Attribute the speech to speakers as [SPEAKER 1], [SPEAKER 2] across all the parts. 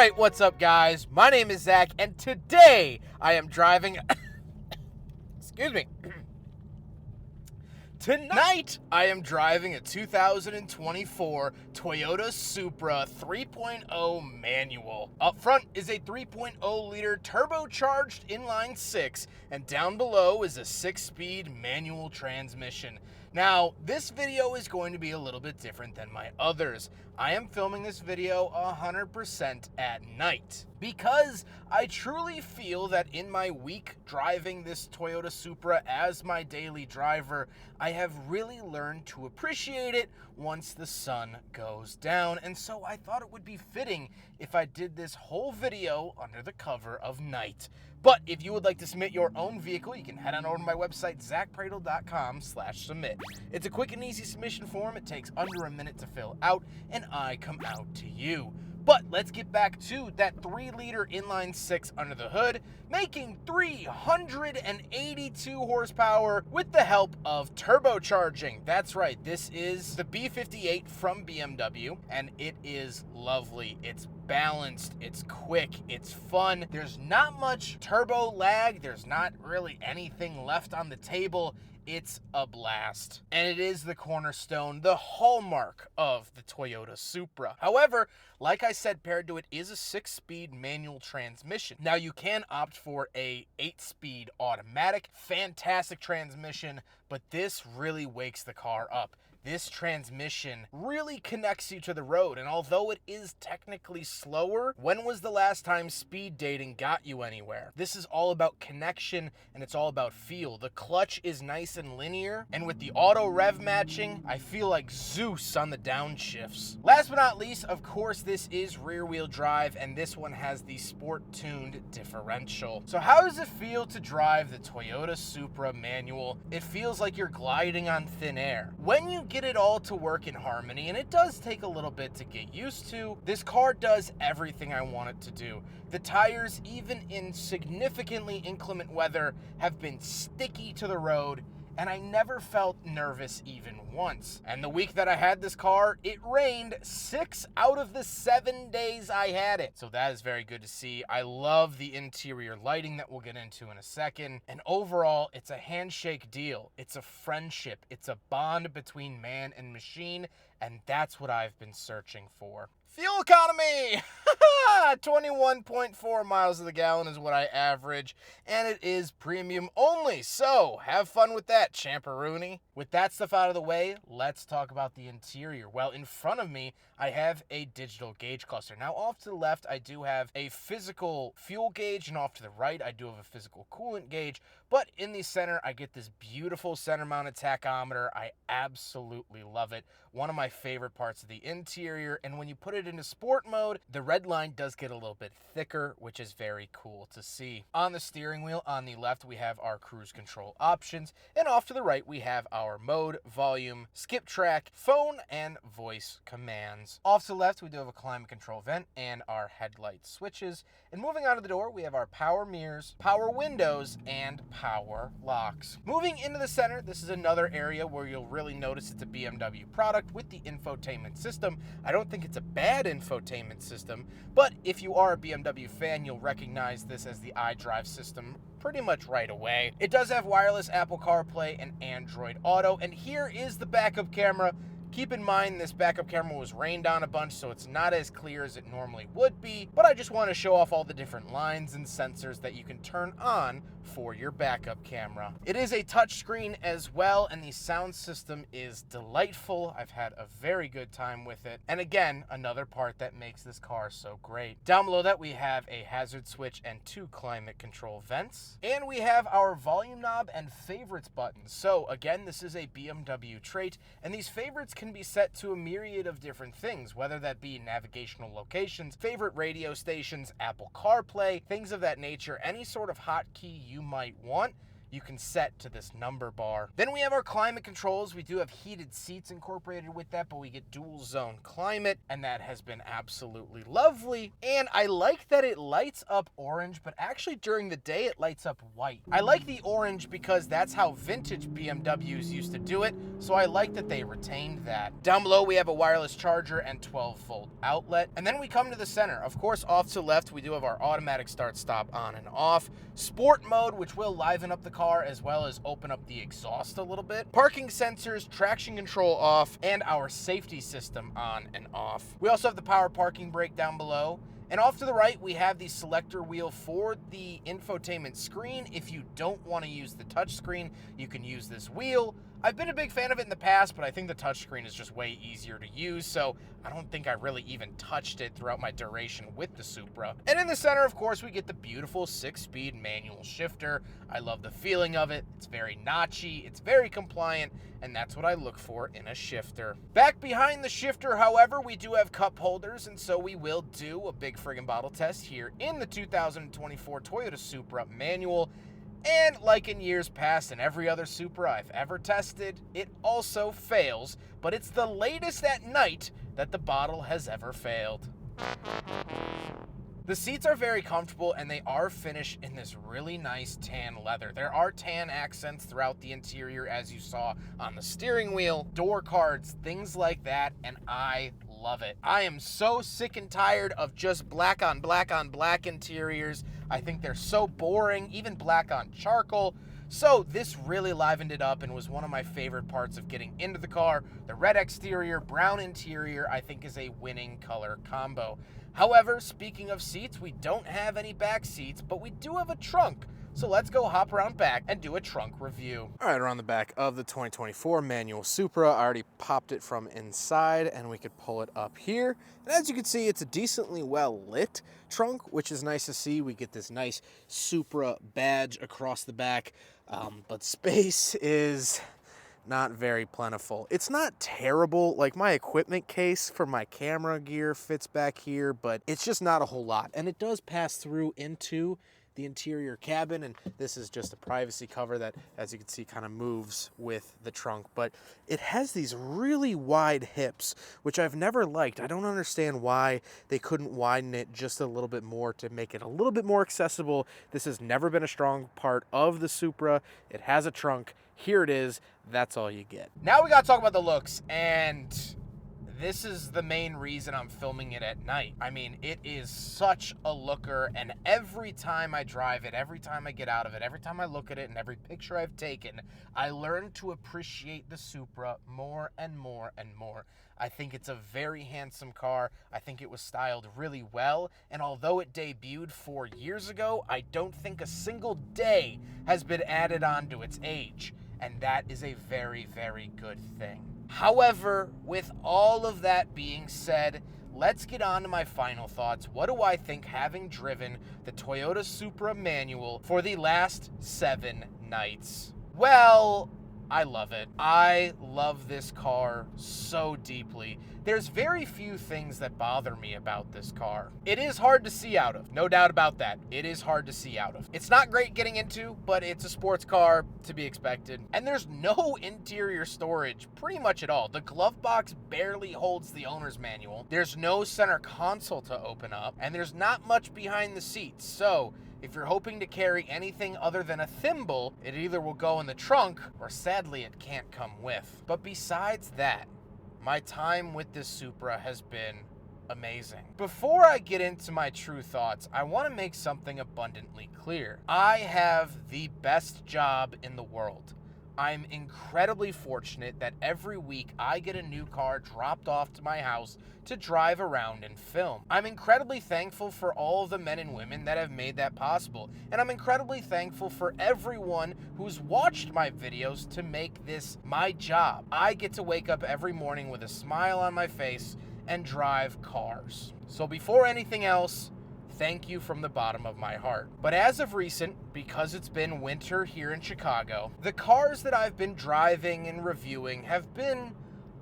[SPEAKER 1] Alright, what's up guys? My name is Zach, and today I am driving... Excuse me. Tonight, I am driving a 2024 Toyota Supra 3.0 manual. Up front is a 3.0-liter turbocharged inline-six, and down below is a 6-speed manual transmission. Now, this video is going to be a little bit different than my others. I am filming this video 100% at night because I truly feel that in my week driving this Toyota Supra as my daily driver, I have really learned to appreciate it once the sun goes down, and so I thought it would be fitting if I did this whole video under the cover of night. But if you would like to submit your own vehicle, you can head on over to my website, zackpradel.com/submit. It's a quick and easy submission form. It takes under a minute to fill out, and I come out to you. But let's get back to that 3-liter inline-six under the hood, making 382 horsepower with the help of turbocharging. That's right, this is the B58 from BMW, and it is lovely. It's balanced, it's quick, it's fun. There's not much turbo lag. There's not really anything left on the table. It's a blast. And it is the cornerstone, the hallmark of the Toyota Supra. However, like I said, paired to it is a 6-speed manual transmission. Now, you can opt for a 8-speed automatic. Fantastic transmission, but this really wakes the car up. This transmission really connects you to the road, and although it is technically slower, when was the last time speed dating got you anywhere? This is all about connection, and it's all about feel. The clutch is nice and linear, and with the auto rev matching, I feel like Zeus on the downshifts. Last but not least, of course, this is rear-wheel drive, and this one has the sport-tuned differential. So how does it feel to drive the Toyota Supra manual? It feels like you're gliding on thin air. When you get it all to work in harmony, and it does take a little bit to get used to, this car does everything I want it to do. The tires, even in significantly inclement weather, have been sticky to the road, and I never felt nervous even once. And the week that I had this car, it rained 6 out of the 7 days I had it. So that is very good to see. I love the interior lighting that we'll get into in a second. And overall, it's a handshake deal. It's a friendship. It's a bond between man and machine, and that's what I've been searching for. Fuel economy! 21.4 miles to the gallon is what I average, and it is premium only, so have fun with that, champeroonie. With that stuff out of the way, let's talk about the interior. Well, in front of me, I have a digital gauge cluster. Now, off to the left, I do have a physical fuel gauge, and off to the right, I do have a physical coolant gauge, but in the center, I get this beautiful center-mounted tachometer. I absolutely love it. One of my favorite parts of the interior, and when you put it into sport mode, the red line does get a little bit thicker, which is very cool to see. On the steering wheel, on the left, we have our cruise control options, and off to the right, we have our mode, volume, skip track, phone, and voice commands. Off to the left, we do have a climate control vent and our headlight switches, and moving out of the door, we have our power mirrors, power windows, and power locks. Moving into the center, this is another area where you'll really notice it's a BMW product with the infotainment system. I don't think it's a bad infotainment system, but if you are a BMW fan, you'll recognize this as the iDrive system pretty much right away. It does have wireless Apple CarPlay and Android Auto, and here is the backup camera. Keep in mind this backup camera was rained on a bunch, so it's not as clear as it normally would be, but I just want to show off all the different lines and sensors that you can turn on for your backup camera. It is a touchscreen as well, and the sound system is delightful. I've had a very good time with it, and again, another part that makes this car so great. Down below that, we have a hazard switch and 2 climate control vents, and we have our volume knob and favorites buttons. So again, this is a BMW trait, and these favorites can be set to a myriad of different things, whether that be navigational locations, favorite radio stations, Apple CarPlay, things of that nature. Any sort of hotkey you might want, you can set to this number bar. Then we have our climate controls. We do have heated seats incorporated with that, but we get dual zone climate, and that has been absolutely lovely. And I like that it lights up orange, but actually during the day it lights up white. I like the orange because that's how vintage BMWs used to do it, so I like that they retained that. Down below we have a wireless charger and 12-volt outlet. And then we come to the center. Of course, off to the left we do have our automatic start-stop on and off. Sport mode, which will liven up the car as well as open up the exhaust a little bit. Parking sensors, traction control off, and our safety system on and off. We also have the power parking brake down below. And off to the right, we have the selector wheel for the infotainment screen. If you don't want to use the touch screen, you can use this wheel. I've been a big fan of it in the past, but I think the touchscreen is just way easier to use, so I don't think I really even touched it throughout my duration with the Supra. And in the center, of course, we get the beautiful 6-speed manual shifter. I love the feeling of it. It's very notchy, it's very compliant, and that's what I look for in a shifter. Back behind the shifter, however, we do have cup holders, and so we will do a big friggin' bottle test here in the 2024 Toyota Supra manual. And like in years past and every other Supra I've ever tested, it also fails, but it's the latest at night that the bottle has ever failed. The seats are very comfortable and they are finished in this really nice tan leather. There are tan accents throughout the interior as you saw on the steering wheel, door cards, things like that, and I love it. I am so sick and tired of just black on black on black interiors. I think they're so boring, even black on charcoal. So this really livened it up and was one of my favorite parts of getting into the car. The red exterior, brown interior, I think is a winning color combo. However, speaking of seats, we don't have any back seats, but we do have a trunk. So let's go hop around back and do a trunk review. All right, we're on the back of the 2024 manual Supra. I already popped it from inside and we could pull it up here. And as you can see, it's a decently well lit trunk, which is nice to see. We get this nice Supra badge across the back, but space is not very plentiful. It's not terrible. Like my equipment case for my camera gear fits back here, but it's just not a whole lot. And it does pass through into the interior cabin, and this is just a privacy cover that, as you can see, kind of moves with the trunk. But it has these really wide hips, which I've never liked. I don't understand why they couldn't widen it just a little bit more to make it a little bit more accessible. This has never been a strong part of the Supra. It has a trunk. Here it is. That's all you get. Now we got to talk about the looks, and this is the main reason I'm filming it at night. I mean, it is such a looker, and every time I drive it, every time I get out of it, every time I look at it, and every picture I've taken, I learn to appreciate the Supra more and more and more. I think it's a very handsome car. I think it was styled really well, and although it debuted 4 years ago, I don't think a single day has been added on to its age, and that is a very, very good thing. However, with all of that being said, let's get on to my final thoughts. What do I think having driven the Toyota Supra manual for the last 7 nights? Well, I love it. I love this car so deeply. There's very few things that bother me about this car. It is hard to see out of, no doubt about that. It is hard to see out of. It's not great getting into, but it's a sports car to be expected. And there's no interior storage pretty much at all. The glove box barely holds the owner's manual. There's no center console to open up, and there's not much behind the seats. So if you're hoping to carry anything other than a thimble, it either will go in the trunk or sadly it can't come with. But besides that, my time with this Supra has been amazing. Before I get into my true thoughts, I want to make something abundantly clear. I have the best job in the world. I'm incredibly fortunate that every week I get a new car dropped off to my house to drive around and film. I'm incredibly thankful for all of the men and women that have made that possible. And I'm incredibly thankful for everyone who's watched my videos to make this my job. I get to wake up every morning with a smile on my face and drive cars. So before anything else, thank you from the bottom of my heart. But as of recent, because it's been winter here in Chicago, the cars that I've been driving and reviewing have been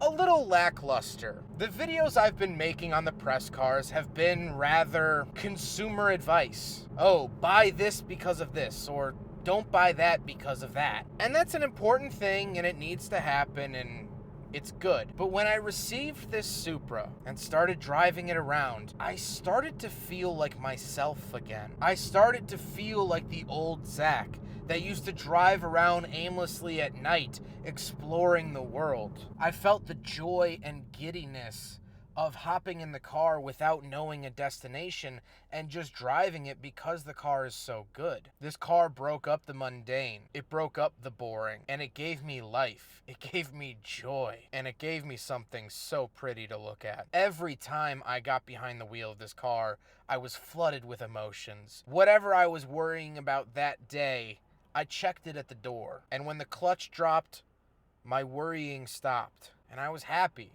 [SPEAKER 1] a little lackluster. The videos I've been making on the press cars have been rather consumer advice. Oh, buy this because of this, or don't buy that because of that. And that's an important thing, and it needs to happen, and it's good. But when I received this Supra and started driving it around, I started to feel like myself again. I started to feel like the old Zack that used to drive around aimlessly at night, exploring the world. I felt the joy and giddiness of hopping in the car without knowing a destination and just driving it because the car is so good. This car broke up the mundane, it broke up the boring, and it gave me life. It gave me joy, and it gave me something so pretty to look at. Every time I got behind the wheel of this car, I was flooded with emotions. Whatever I was worrying about that day, I checked it at the door, and when the clutch dropped, my worrying stopped, and I was happy.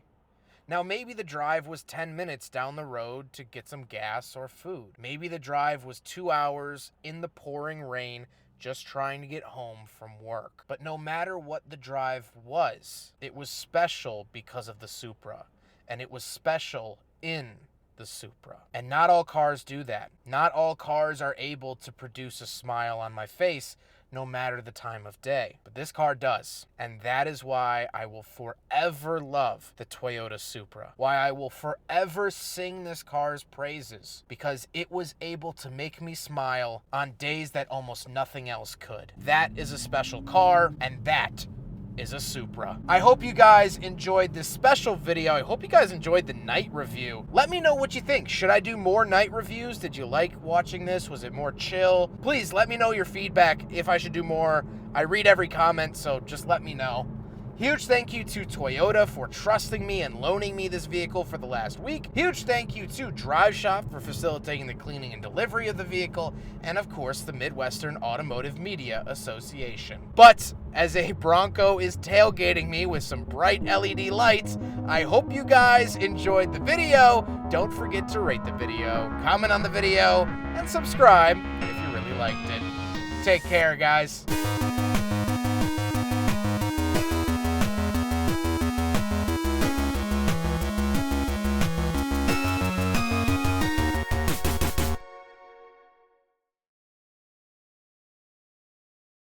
[SPEAKER 1] Now, maybe the drive was 10 minutes down the road to get some gas or food. Maybe the drive was 2 hours in the pouring rain just trying to get home from work. But no matter what the drive was, it was special because of the Supra, and it was special in the Supra. And not all cars do that. Not all cars are able to produce a smile on my face no matter the time of day. But this car does. And that is why I will forever love the Toyota Supra. Why I will forever sing this car's praises. Because it was able to make me smile on days that almost nothing else could. That is a special car, and that is a Supra. I hope you guys enjoyed this special video. I hope you guys enjoyed the night review. Let me know what you think. Should I do more night reviews? Did you like watching this? Was it more chill? Please let me know your feedback if I should do more. I read every comment, so just let me know. Huge thank you to Toyota for trusting me and loaning me this vehicle for the last week. Huge thank you to Drive Shop for facilitating the cleaning and delivery of the vehicle. And of course, the Midwestern Automotive Media Association. But as a Bronco is tailgating me with some bright LED lights, I hope you guys enjoyed the video. Don't forget to rate the video, comment on the video, and subscribe if you really liked it. Take care, guys.